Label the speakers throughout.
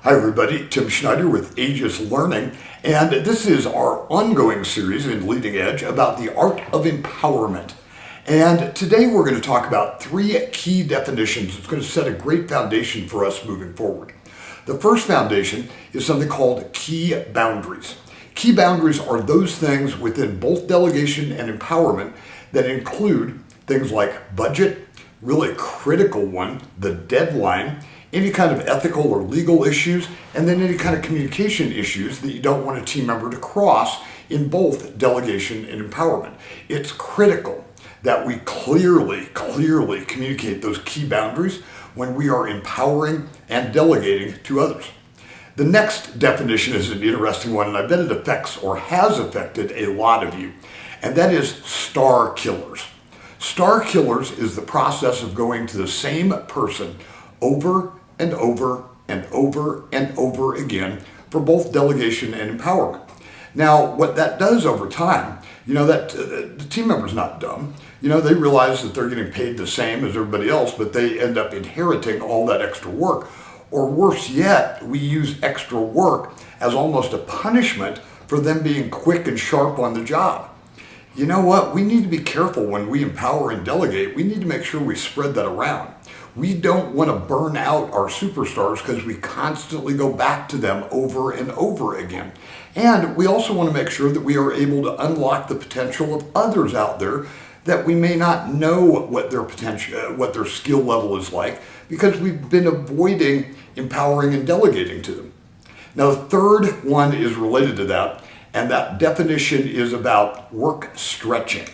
Speaker 1: Hi everybody, Tim Schneider with Aegis Learning, and this is our ongoing series in Leading Edge about the art of empowerment. And today we're going to talk about three key definitions that's going to set a great foundation for us moving forward. The first foundation is something called key boundaries. Key boundaries are those things within both delegation and empowerment that include things like budget, really a critical one, the deadline, any kind of ethical or legal issues, and then any kind of communication issues that you don't want a team member to cross in both delegation and empowerment. It's critical that we clearly communicate those key boundaries when we are empowering and delegating to others. The next definition is an interesting one, and I bet it affects or has affected a lot of you, and that is star killers. Star killers is the process of going to the same person over and over and over and over again for both delegation and empowerment. Now, what that does over time, that the team member's not dumb. They realize that they're getting paid the same as everybody else, but they end up inheriting all that extra work. Or worse yet, we use extra work as almost a punishment for them being quick and sharp on the job. You know what? We need to be careful when we empower and delegate. We need to make sure we spread that around. We don't want to burn out our superstars because we constantly go back to them over and over again. And we also want to make sure that we are able to unlock the potential of others out there that we may not know what their potential, what their skill level is like, because we've been avoiding empowering and delegating to them. Now, the third one is related to that, and that definition is about work stretching.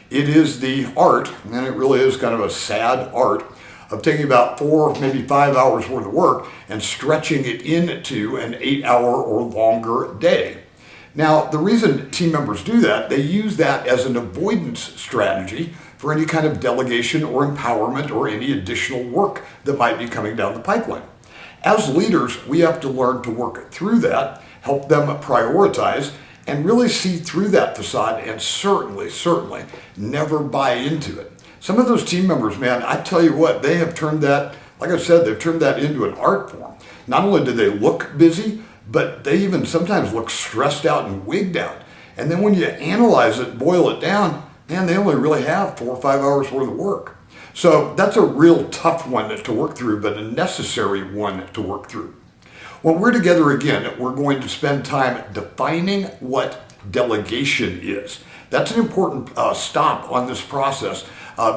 Speaker 1: It is the art, and it really is kind of a sad art, of taking about 4, maybe 5 hours worth of work and stretching it into an 8-hour or longer day. Now, the reason team members do that, they use that as an avoidance strategy for any kind of delegation or empowerment or any additional work that might be coming down the pipeline. As leaders, we have to learn to work through that, help them prioritize, and really see through that facade and certainly never buy into it. Some of those team members, man, I tell you what, they have turned that, like I said, they've turned that into an art form. Not only do they look busy, but they even sometimes look stressed out and wigged out. And then when you analyze it, boil it down, man, they only really have 4 or 5 hours worth of work. So that's a real tough one to work through, but a necessary one to work through. When we're together again, we're going to spend time defining what delegation is. That's an important stop on this process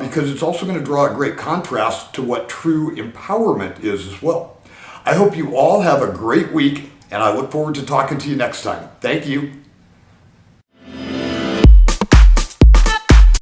Speaker 1: because it's also going to draw a great contrast to what true empowerment is as well. I hope you all have a great week, and I look forward to talking to you next time. Thank you.